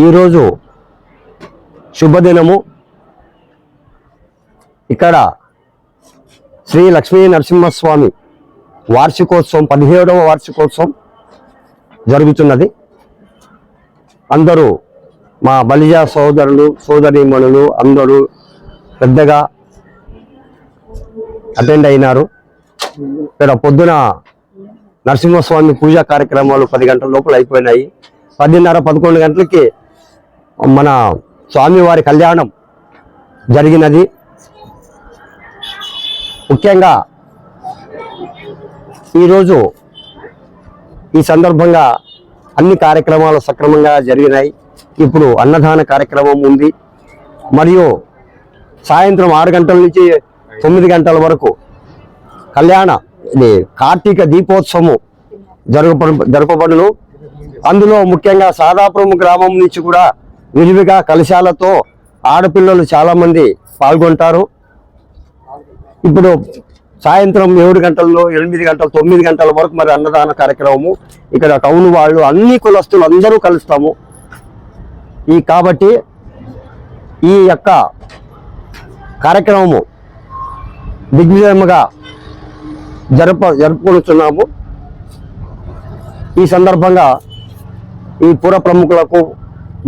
ఈరోజు శుభదినము. ఇక్కడ శ్రీ లక్ష్మీ నరసింహస్వామి వార్షికోత్సవం 17వ వార్షికోత్సవం జరుగుతున్నది. అందరూ మా బలిజ సోదరులు సోదరీమణులు అందరూ పెద్దగా అటెండ్ అయినారు. ఇక్కడ పొద్దున నరసింహస్వామి పూజా కార్యక్రమాలు 10 గంటల లోపల అయిపోయినాయి. 10:30-11 గంటలకి మన స్వామివారి కళ్యాణం జరిగినది. ముఖ్యంగా ఈరోజు ఈ సందర్భంగా అన్ని కార్యక్రమాలు సక్రమంగా జరిగినాయి. ఇప్పుడు అన్నదాన కార్యక్రమం ఉంది. మరియు సాయంత్రం 6 గంటల నుంచి 9 గంటల వరకు కార్తీక దీపోత్సవం జరపబడును. అందులో ముఖ్యంగా సాదాపురం గ్రామం నుంచి కూడా విరివిగా కలశాలతో ఆడపిల్లలు చాలా మంది పాల్గొంటారు. ఇప్పుడు సాయంత్రం 7 గంటల్లో 8 గంటలు 9 గంటల వరకు మరి అన్నదాన కార్యక్రమము. ఇక్కడ టౌన్ వాళ్ళు అన్ని కులస్తులు అందరూ కలుస్తాము. కాబట్టి ఈ యొక్క కార్యక్రమము దిగ్విజయముగా జరుపుకుంటున్నాము. ఈ సందర్భంగా ఈ పుర ప్రముఖులకు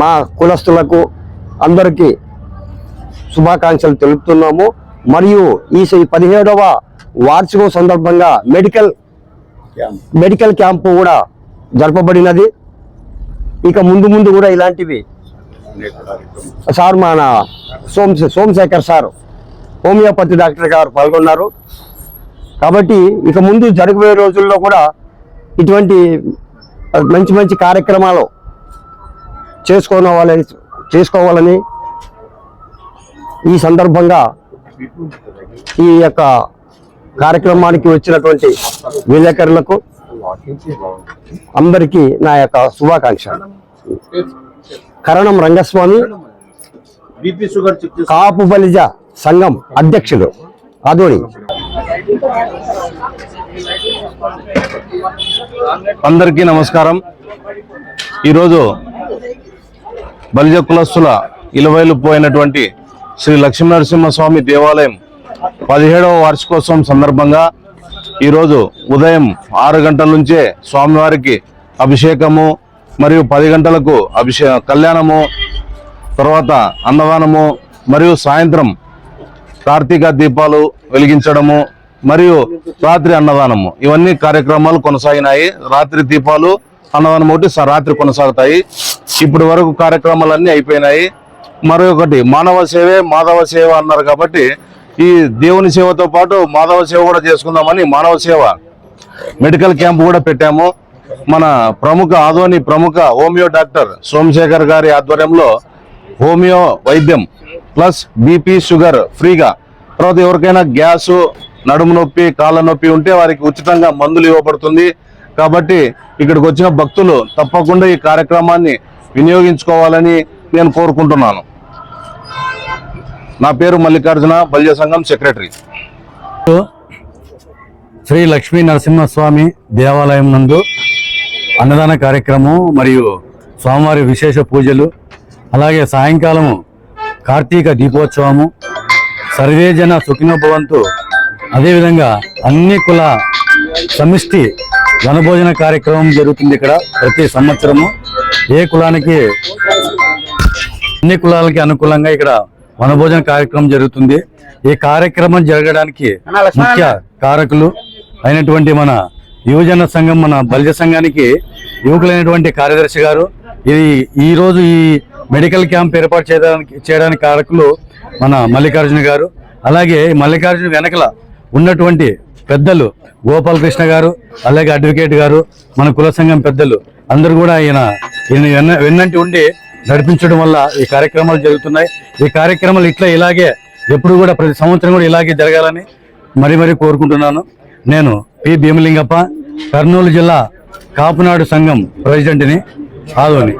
మా కులస్తులకు అందరికీ శుభాకాంక్షలు తెలుపుతున్నాము. మరియు ఈ 17వ వార్షికం సందర్భంగా మెడికల్ క్యాంపు కూడా జరపబడినది. ఇక ముందు కూడా ఇలాంటివి సార్ మన సోమశేఖర్ సార్ హోమియోపతి డాక్టర్ గారు పాల్గొన్నారు. కాబట్టి ఇక ముందు జరగబోయే రోజుల్లో కూడా ఇటువంటి మంచి కార్యక్రమాలు చేసుకోవాలని ఈ సందర్భంగా ఈ యొక్క కార్యక్రమానికి వచ్చినటువంటి విలేకరులకు అందరికీ నా యొక్క శుభాకాంక్ష. కరణం రంగస్వామి, కాపు బలిజ సంఘం అధ్యక్షులు ఆదోని. అందరికీ నమస్కారం. ఈరోజు బలిజ కులస్తుల ఇలవైలు పోయినటువంటి శ్రీ లక్ష్మీనరసింహస్వామి దేవాలయం 17వ వార్షికోత్సవం సందర్భంగా ఈరోజు ఉదయం 6 గంటల నుంచే స్వామివారికి అభిషేకము మరియు 10 గంటలకు కళ్యాణము, తర్వాత అన్నదానము మరియు సాయంత్రం కార్తీక దీపాలు వెలిగించడము మరియు రాత్రి అన్నదానము, ఇవన్నీ కార్యక్రమాలు కొనసాగినాయి. రాత్రి దీపాలు అన్నదానం ఒకటి రాత్రి కొనసాగుతాయి. ఇప్పటి వరకు కార్యక్రమాలన్నీ అయిపోయినాయి. మరొకటి మానవ సేవే మాధవ సేవ అన్నారు కాబట్టి ఈ దేవుని సేవతో పాటు మాధవ సేవ కూడా చేసుకుందామని మానవ సేవ మెడికల్ క్యాంప్ కూడా పెట్టాము. మన ఆదోని ప్రముఖ హోమియో డాక్టర్ సోమశేఖర్ గారి ఆధ్వర్యంలో హోమియో వైద్యం ప్లస్ బీపీ షుగర్ ఫ్రీగా, తర్వాత ఎవరికైనా గ్యాసు, నడుము నొప్పి, కాళ్ళ నొప్పి ఉంటే వారికి ఉచితంగా మందులు ఇవ్వబడుతుంది. కాబట్టి ఇక్కడికి వచ్చిన భక్తులు తప్పకుండా ఈ కార్యక్రమాన్ని వినియోగించుకోవాలని నేను కోరుకుంటున్నాను. నా పేరు మల్లికార్జున, బలిజ సంఘం సెక్రటరీ. శ్రీ లక్ష్మీ నరసింహస్వామి దేవాలయం నందు అన్నదాన కార్యక్రమం మరియు స్వామివారి విశేష పూజలు, అలాగే సాయంకాలము కార్తీక దీపోత్సవము, సర్వే జన సుఖినో భవంతు, అదేవిధంగా అన్ని కుల సమిష్టి వనభోజన కార్యక్రమం జరుగుతుంది. ఇక్కడ ప్రతి సంవత్సరము అన్ని కులాలకి అనుకూలంగా ఇక్కడ వనభోజన కార్యక్రమం జరుగుతుంది. ఈ కార్యక్రమం జరగడానికి ముఖ్య కారకులు అయినటువంటి మన యువజన సంఘం, మన బలిజ సంఘానికి యువకులైనటువంటి కార్యదర్శి గారు, ఈ రోజు ఈ మెడికల్ క్యాంప్ ఏర్పాటు చేయడానికి కారకులు మన మల్లికార్జున గారు. అలాగే మల్లికార్జున వెనకల ఉన్నటువంటి పెద్దలు గోపాలకృష్ణ గారు, అలాగే అడ్వకేట్ గారు, మన కుల సంఘం పెద్దలు అందరూ కూడా ఈయన వెన్నంటి ఉండి నడిపించడం వల్ల ఈ కార్యక్రమాలు జరుగుతున్నాయి. ఈ కార్యక్రమాలు ఇలాగే ఎప్పుడు కూడా ప్రతి సంవత్సరం కూడా ఇలాగే జరగాలని మరీ కోరుకుంటున్నాను. నేను పి భీమలింగప్ప, కర్నూలు జిల్లా కాపునాడు సంఘం ప్రెసిడెంట్ని, ఆదోని.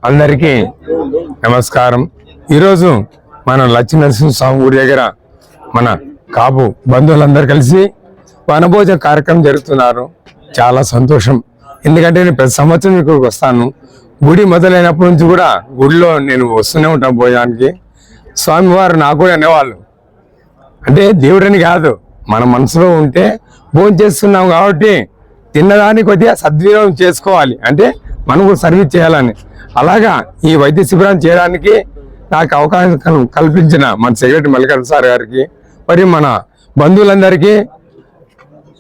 అందరికీ నమస్కారం. ఈరోజు మన లక్ష్మీనరసింహస్వామి గుడి దగ్గర మన కాపు బంధువులందరూ కలిసి వనభోజన కార్యక్రమం జరుగుతున్నారు. చాలా సంతోషం. ఎందుకంటే నేను ప్రతి సంవత్సరం ఇక్కడికి వస్తాను. గుడి మొదలైనప్పటి నుంచి కూడా గుడిలో నేను వస్తూనే ఉంటాను భోజనానికి. స్వామివారు నాకు కూడా అనేవాళ్ళు, అంటే దేవుడని కాదు, మన మనసులో ఉంటే భోజనం చేస్తున్నాం కాబట్టి తిన్నదాన్ని కొద్దిగా సద్వినియోగం చేసుకోవాలి, అంటే మనం కూడా సర్వీస్ చేయాలని. అలాగా ఈ వైద్య శిబిరాన్ని చేయడానికి నాకు అవకాశం కల్పించిన మన సెక్రటరీ మల్లికార్జున సార్ గారికి, మరి మన బంధువులందరికీ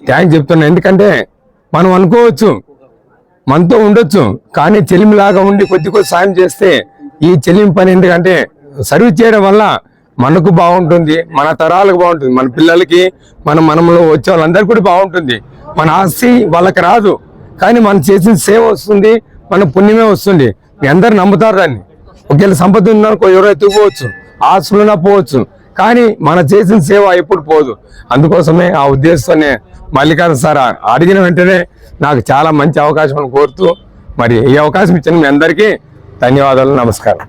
థ్యాంక్స్ చెప్తున్నాను. ఎందుకంటే మనం అనుకోవచ్చు మనతో ఉండొచ్చు, కానీ చెలిమిలాగా ఉండి కొద్ది సాయం చేస్తే ఈ చెలిమి పని ఎందుకంటే సర్వీస్ చేయడం వల్ల మనకు బాగుంటుంది, మన తరాలకు బాగుంటుంది, మన పిల్లలకి మన మనలో వచ్చే వాళ్ళందరికీ కూడా బాగుంటుంది. మన ఆస్తి వాళ్ళకి రాదు, కానీ మనం చేసిన సేవ వస్తుంది, మన పుణ్యమే వస్తుంది. మీ అందరు నమ్ముతారు దాన్ని. ఒకవేళ సంపద ఉందనుకో ఎవరో ఎత్తుకోవచ్చు, ఆస్తులున్నా పోవచ్చు, కానీ మన చేసిన సేవ ఎప్పుడు పోదు. అందుకోసమే ఆ ఉద్దేశంతోనే మల్లికార్జున సార్ అడిగిన వెంటనే నాకు చాలా మంచి అవకాశం కోరుతూ మరి ఈ అవకాశం ఇచ్చిన మీ అందరికీ ధన్యవాదాలు, నమస్కారం.